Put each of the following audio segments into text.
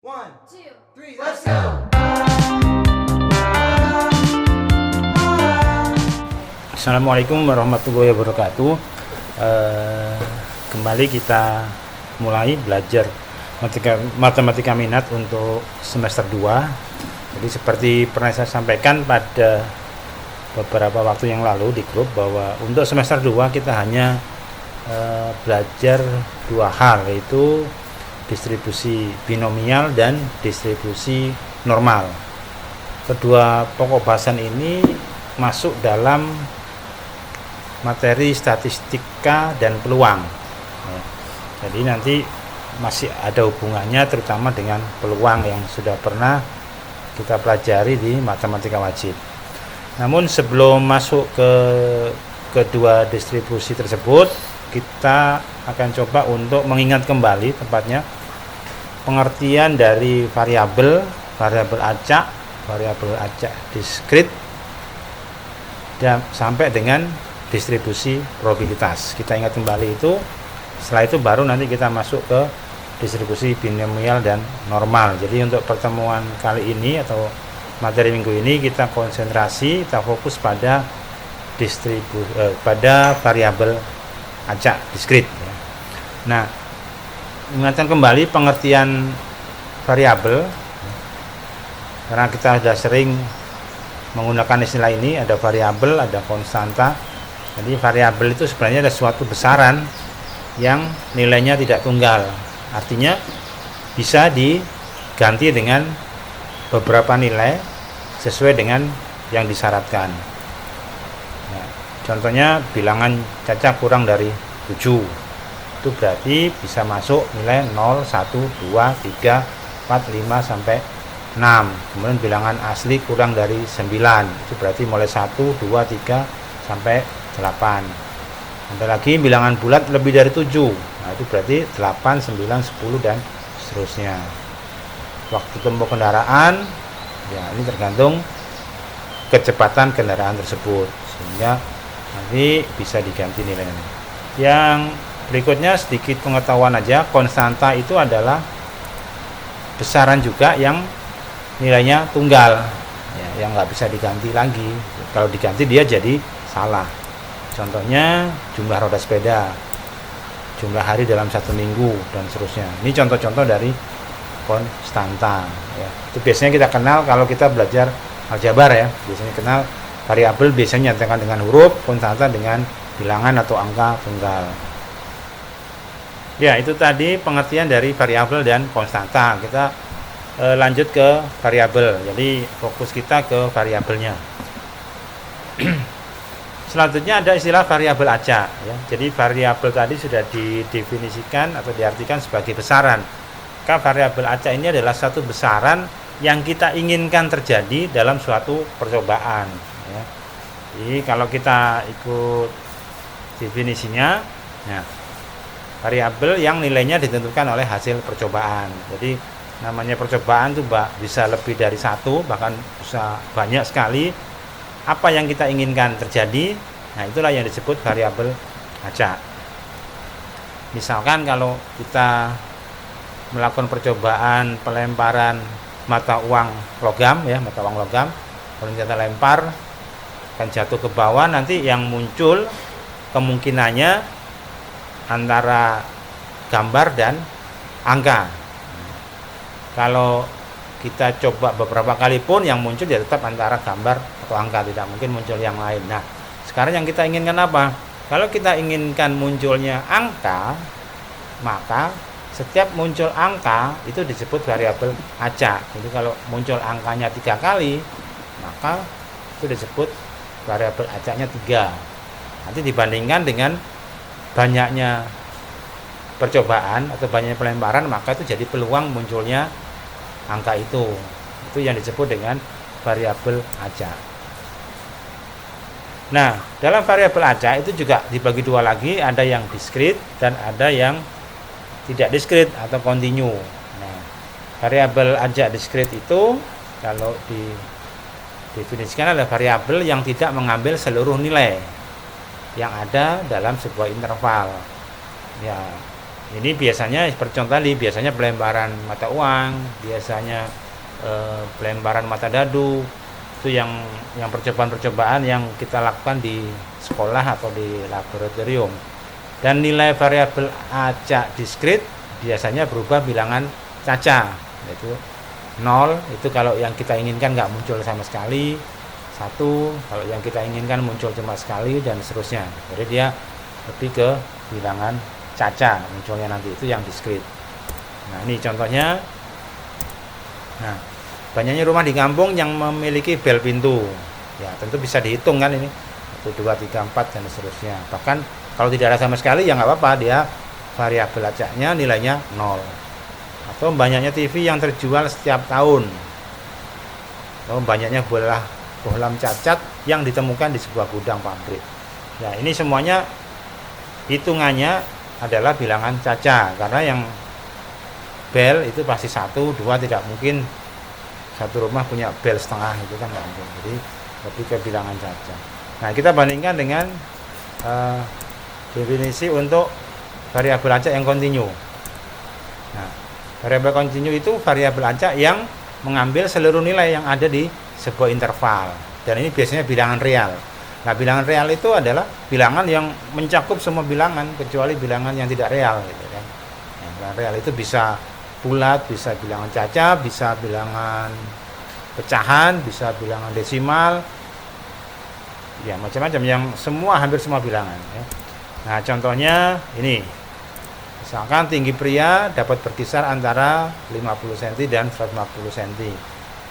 One, two, three, let's go! Assalamualaikum warahmatullahi wabarakatuh. Kembali kita mulai belajar matematika minat untuk semester 2. Jadi seperti pernah saya sampaikan pada beberapa waktu yang lalu di grup, bahwa untuk semester 2 kita hanya belajar dua hal, yaitu distribusi binomial dan distribusi normal. Kedua pokok bahasan ini masuk dalam materi statistika dan peluang. Jadi nanti masih ada hubungannya terutama dengan peluang yang sudah pernah kita pelajari di matematika wajib. Namun sebelum masuk ke kedua distribusi tersebut, kita akan coba untuk mengingat kembali tepatnya pengertian dari variabel acak, variabel acak diskrit, dan sampai dengan distribusi probabilitas. Kita ingat kembali itu. Setelah itu baru nanti kita masuk ke distribusi binomial dan normal. Jadi untuk pertemuan kali ini atau materi minggu ini kita konsentrasi, kita fokus pada pada variabel acak diskrit. Nah, ingatkan kembali pengertian variabel, karena kita sudah sering menggunakan istilah ini. Ada variabel, ada konstanta. Jadi variabel itu sebenarnya ada suatu besaran yang nilainya tidak tunggal, artinya bisa diganti dengan beberapa nilai sesuai dengan yang disyaratkan. Nah, contohnya bilangan caca kurang dari 7, itu berarti bisa masuk nilai 0, 1, 2, 3, 4, 5 sampai 6. Kemudian bilangan asli kurang dari 9, itu berarti mulai 1, 2, 3 sampai 8. Ada lagi bilangan bulat lebih dari 7, nah itu berarti 8, 9, 10 dan seterusnya. Waktu tempuh kendaraan, ya ini tergantung kecepatan kendaraan tersebut, sehingga nanti bisa diganti nilainya. Yang berikutnya sedikit pengetahuan aja, konstanta itu adalah besaran juga yang nilainya tunggal, ya, yang nggak bisa diganti lagi. Kalau diganti dia jadi salah. Contohnya jumlah roda sepeda, jumlah hari dalam satu minggu, dan seterusnya. Ini contoh-contoh dari konstanta. Ya. Itu biasanya kita kenal kalau kita belajar aljabar, ya. Biasanya kenal variabel biasanya nyatakan dengan huruf, konstanta dengan bilangan atau angka tunggal. Ya, itu tadi pengertian dari variabel dan konstanta. Kita lanjut ke variabel. Jadi fokus kita ke variabelnya. Selanjutnya ada istilah variabel acak, ya. Jadi variabel tadi sudah didefinisikan atau diartikan sebagai besaran. Maka variabel acak ini adalah satu besaran yang kita inginkan terjadi dalam suatu percobaan, ya. Jadi kalau kita ikut definisinya, ya, variabel yang nilainya ditentukan oleh hasil percobaan. Jadi namanya percobaan itu bisa lebih dari satu, bahkan bisa banyak sekali. Apa yang kita inginkan terjadi, nah itulah yang disebut variabel acak. Misalkan kalau kita melakukan percobaan pelemparan mata uang logam, ya, mata uang logam, kalau kita lempar akan jatuh ke bawah, nanti yang muncul kemungkinannya antara gambar dan angka. Kalau kita coba beberapa kali pun yang muncul ya tetap antara gambar atau angka, tidak mungkin muncul yang lain. Nah, sekarang yang kita inginkan apa? Kalau kita inginkan munculnya angka, maka setiap muncul angka itu disebut variabel acak. Jadi kalau muncul angkanya 3 kali, maka itu disebut variabel acaknya 3. Nanti dibandingkan dengan banyaknya percobaan atau banyaknya pelemparan, maka itu jadi peluang munculnya angka itu yang disebut dengan variabel acak. Nah, dalam variabel acak itu juga dibagi dua lagi, ada yang diskrit dan ada yang tidak diskrit atau kontinu. Nah, variabel acak diskrit itu kalau didefinisikan adalah variabel yang tidak mengambil seluruh nilai yang ada dalam sebuah interval. Ya, Ini biasanya seperti contoh tadi, biasanya pelemparan mata uang, biasanya pelemparan mata dadu, itu yang percobaan-percobaan yang kita lakukan di sekolah atau di laboratorium. Dan nilai variabel acak diskrit biasanya berubah bilangan caca, yaitu 0 itu kalau yang kita inginkan nggak muncul sama sekali, 1 kalau yang kita inginkan muncul cuma sekali, dan seterusnya. Jadi dia lebih ke bilangan caca munculnya nanti, itu yang diskrit. Nah ini contohnya. Nah banyaknya rumah di kampung yang memiliki bel pintu, ya tentu bisa dihitung kan ini 1, 2, 3, 4 dan seterusnya. Bahkan kalau tidak ada sama sekali ya nggak apa-apa, dia variabel acaknya nilainya 0. Atau banyaknya TV yang terjual setiap tahun, atau banyaknya bohlam cacat yang ditemukan di sebuah gudang pabrik. Ya ini semuanya hitungannya adalah bilangan caca, karena yang bel itu pasti 1, 2, tidak mungkin satu rumah punya bel setengah, itu kan nggak mungkin. Jadi lebih ke bilangan caca. Nah kita bandingkan dengan definisi untuk variabel acak yang kontinu. Nah variabel kontinu itu variabel acak yang mengambil seluruh nilai yang ada di sebuah interval, dan ini biasanya bilangan real. Nah bilangan real itu adalah bilangan yang mencakup semua bilangan kecuali bilangan yang tidak real, gitu kan. Nah, bilangan real itu bisa bulat, bisa bilangan caca, bisa bilangan pecahan, bisa bilangan desimal, ya macam-macam, yang hampir semua bilangan ya. Nah contohnya ini, misalkan tinggi pria dapat berkisar antara 50 cm dan 150 cm.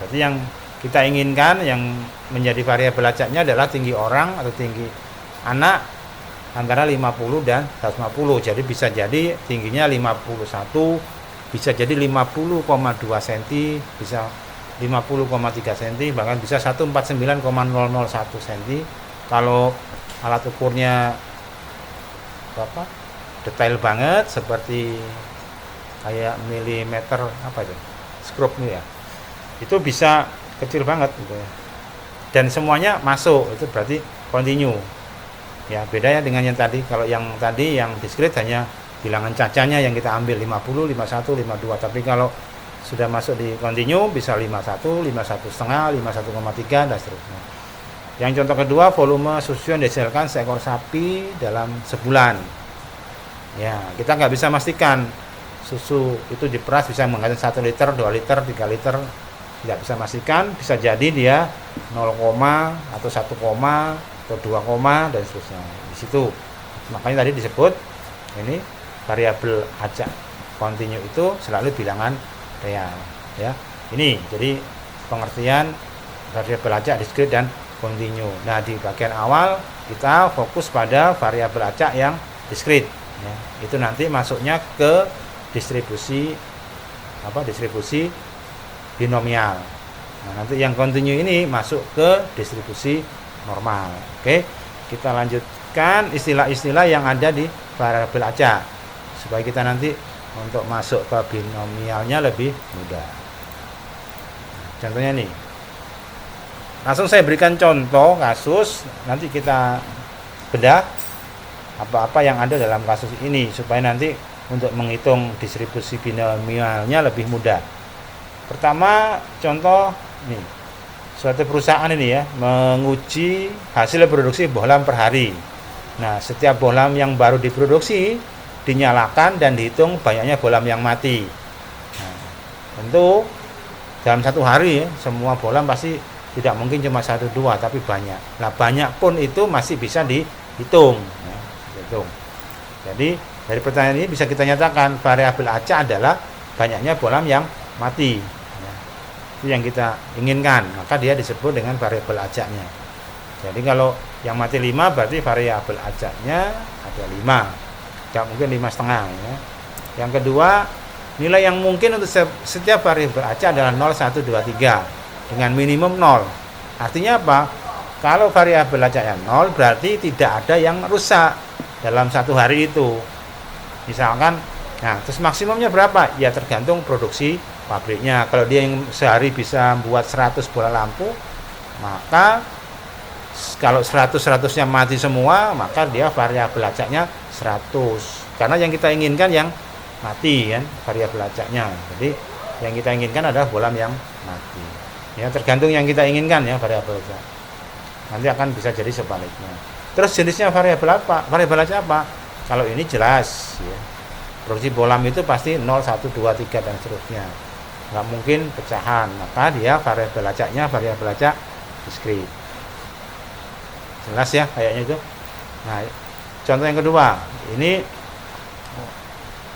Berarti yang kita inginkan yang menjadi variabel acaknya adalah tinggi orang atau tinggi anak antara 50 dan 150. Jadi bisa jadi tingginya 51, bisa jadi 50,2 cm, bisa 50,3 cm, bahkan bisa 149,001 cm. Kalau alat ukurnya detail banget seperti kayak milimeter skrup nih ya, itu bisa kecil banget gitu ya. Dan semuanya masuk, itu berarti kontinu. Ya, bedanya dengan yang tadi. Kalau yang tadi yang diskrit hanya bilangan cacanya yang kita ambil 50, 51, 52. Tapi kalau sudah masuk di kontinu bisa 51, 51 setengah, 51,3 dan seterusnya. Yang contoh kedua, volume susu yang dihasilkan seekor sapi dalam sebulan. Ya, kita nggak bisa memastikan susu itu diperas bisa menghasilkan 1 liter, 2 liter, 3 liter. Tidak bisa memastikan, bisa jadi dia 0, atau 1, atau 2, dan seterusnya. Di situ makanya tadi disebut ini variabel acak kontinu itu selalu bilangan real ya. Ini jadi pengertian variabel acak diskrit dan kontinu. Nah di bagian awal kita fokus pada variabel acak yang diskrit ya. Itu nanti masuknya ke distribusi binomial. Nah, nanti yang kontinu ini masuk ke distribusi normal. Oke, kita lanjutkan istilah-istilah yang ada di variabel acak supaya kita nanti untuk masuk ke binomialnya lebih mudah. Contohnya nih, langsung saya berikan contoh kasus, nanti kita bedah apa-apa yang ada dalam kasus ini supaya nanti untuk menghitung distribusi binomialnya lebih mudah. Pertama contoh nih, suatu perusahaan ini ya menguji hasil produksi bohlam per hari. Nah setiap bohlam yang baru diproduksi dinyalakan dan dihitung banyaknya bohlam yang mati. Nah, tentu dalam satu hari ya, semua bohlam pasti tidak mungkin cuma 1, 2 tapi banyak. Nah banyak pun itu masih bisa dihitung ya, dihitung. Jadi dari pertanyaan ini bisa kita nyatakan variabel acak adalah banyaknya bohlam yang mati ya. Itu yang kita inginkan, maka dia disebut dengan variabel acaknya. Jadi kalau yang mati 5 berarti variabel acaknya ada 5, tidak mungkin 5,5 ya. Yang kedua, nilai yang mungkin untuk setiap variabel acak adalah 0, 1, 2, 3 dengan minimum 0. Artinya apa? Kalau variabel acaknya 0 berarti tidak ada yang rusak dalam satu hari itu. Misalkan, nah terus maksimumnya berapa? Ya tergantung produksi pabriknya. Kalau dia yang sehari bisa buat 100 bola lampu, maka kalau 100-100 nya mati semua, maka dia variabel acaknya 100. Karena yang kita inginkan yang mati kan variabel acaknya. Jadi yang kita inginkan adalah bolam yang mati. Ya, tergantung yang kita inginkan ya variabel acak. Nanti akan bisa jadi sebaliknya. Terus jenisnya variabel apa? Variabel acak apa? Kalau ini jelas ya. Produksi bolam itu pasti 0, 1, 2, 3 dan seterusnya. Nggak mungkin pecahan. Maka dia variabel acaknya variabel acak diskrit. Jelas ya kayaknya itu. Nah, contoh yang kedua, ini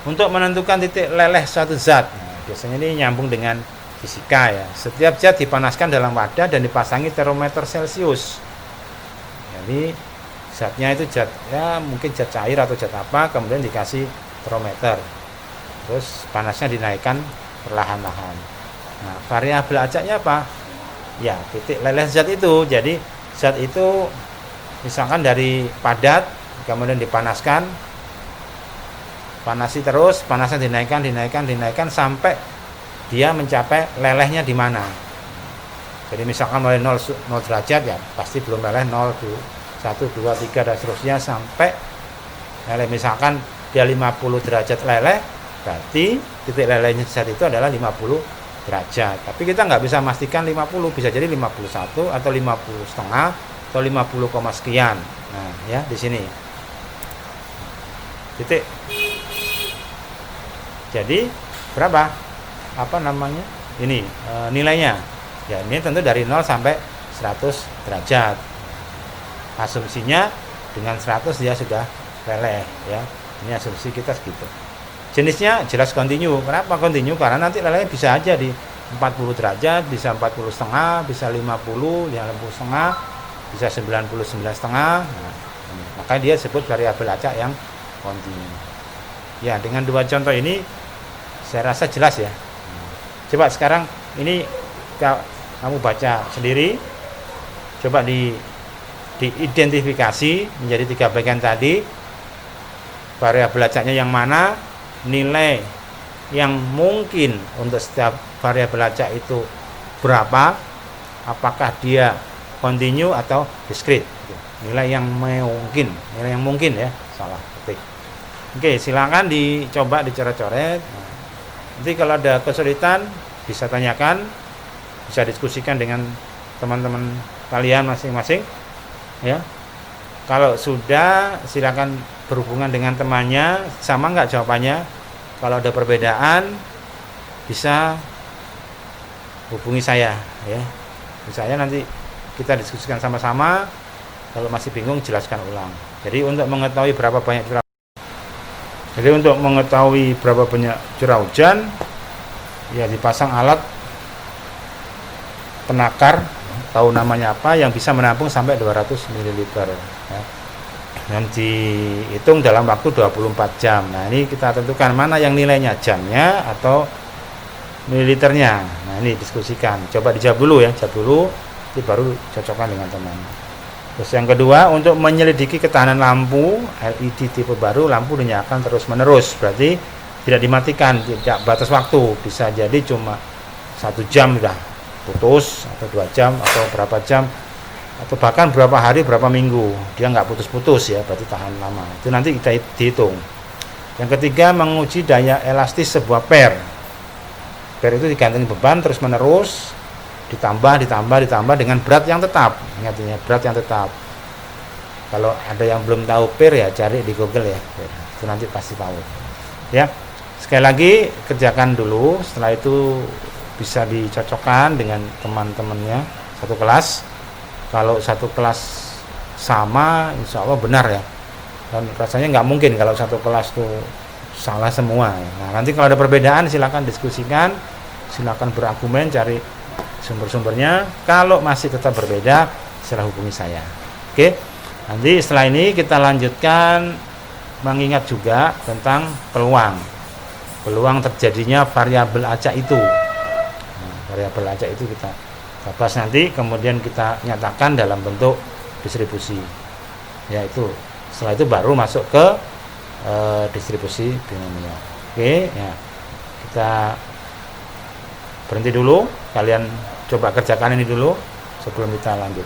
untuk menentukan titik leleh suatu zat. Nah, biasanya ini nyambung dengan fisika ya. Setiap zat dipanaskan dalam wadah dan dipasangi termometer Celcius. Jadi zatnya itu zat ya mungkin zat cair atau zat apa, kemudian dikasih termometer. Terus panasnya dinaikkan perlahan-lahan. Nah, variabel acaknya apa? Ya, titik leleh zat itu. Jadi zat itu misalkan dari padat kemudian dipanaskan, panasi terus, panasnya dinaikkan sampai dia mencapai lelehnya di mana. Jadi misalkan mulai 0 derajat ya pasti belum leleh 0, 1, 2, 3 dan seterusnya sampai leleh. Misalkan dia 50 derajat leleh, berarti titik lelehnya zat itu adalah 50 derajat. Tapi kita nggak bisa memastikan 50, bisa jadi 51 atau 50 setengah atau 50, sekian. Nah, ya di sini. Titik. Jadi berapa? Apa namanya? Ini nilainya. Ya, ini tentu dari 0 sampai 100 derajat. Asumsinya dengan 100 dia sudah leleh ya. Ini asumsi kita segitu. Jenisnya jelas kontinu. Kenapa kontinu? Karena nanti lelehnya bisa aja di 40 derajat, bisa 40 setengah, bisa 50, ya 50 setengah, bisa 99 setengah. Nah, maka dia sebut variabel acak yang kontinu. Ya, dengan dua contoh ini saya rasa jelas ya. Coba sekarang ini kamu baca sendiri. Coba diidentifikasi menjadi 3 bagian tadi. Variabel acaknya yang mana, nilai yang mungkin untuk setiap variabel acak itu berapa, apakah dia kontinu atau diskrit. Nilai yang mungkin ya, salah ketik. Oke, silakan dicoba dicoret-coret. Nanti kalau ada kesulitan bisa tanyakan, bisa diskusikan dengan teman-teman kalian masing-masing ya. Kalau sudah silakan berhubungan dengan temannya, sama nggak jawabannya. Kalau ada perbedaan bisa hubungi saya ya. Saya nanti kita diskusikan sama-sama. Kalau masih bingung jelaskan ulang. Jadi untuk mengetahui berapa banyak curah hujan ya dipasang alat penakar, tahu namanya apa, yang bisa menampung sampai 200 ml ya. Dan dihitung dalam waktu 24 jam. Nah, ini kita tentukan mana yang nilainya, jamnya atau mililiternya. Nah, ini diskusikan. Coba dijawab dulu ya, nanti baru cocokkan dengan teman. Terus yang kedua, untuk menyelidiki ketahanan lampu LED tipe baru, lampu dinyalakan terus-menerus. Berarti tidak dimatikan, tidak batas waktu. Bisa jadi cuma 1 jam sudah putus, atau 2 jam, atau berapa jam, atau bahkan berapa hari, berapa minggu. Dia nggak putus-putus ya, berarti tahan lama. Itu nanti kita dihitung. Yang ketiga, menguji daya elastis sebuah per. Per itu digantungi beban terus-menerus, ditambah dengan berat yang tetap. Ingat ya, berat yang tetap. Kalau ada yang belum tahu per ya cari di Google ya. Itu nanti pasti tahu. Ya. Sekali lagi kerjakan dulu, setelah itu bisa dicocokkan dengan teman-temannya satu kelas. Kalau satu kelas sama, insya Allah benar ya. Dan rasanya nggak mungkin kalau satu kelas tuh salah semua. Nah, nanti kalau ada perbedaan silakan diskusikan, silakan berargumen, cari sumber-sumbernya. Kalau masih tetap berbeda, silahkan hubungi saya. Oke. Nanti setelah ini kita lanjutkan mengingat juga tentang peluang terjadinya variabel acak itu. Nah, variabel acak itu kita bahas nanti, kemudian kita nyatakan dalam bentuk distribusi. Yaitu setelah itu baru masuk ke distribusi binomial. Oke, ya. Kita berhenti dulu, kalian coba kerjakan ini dulu sebelum kita lanjut.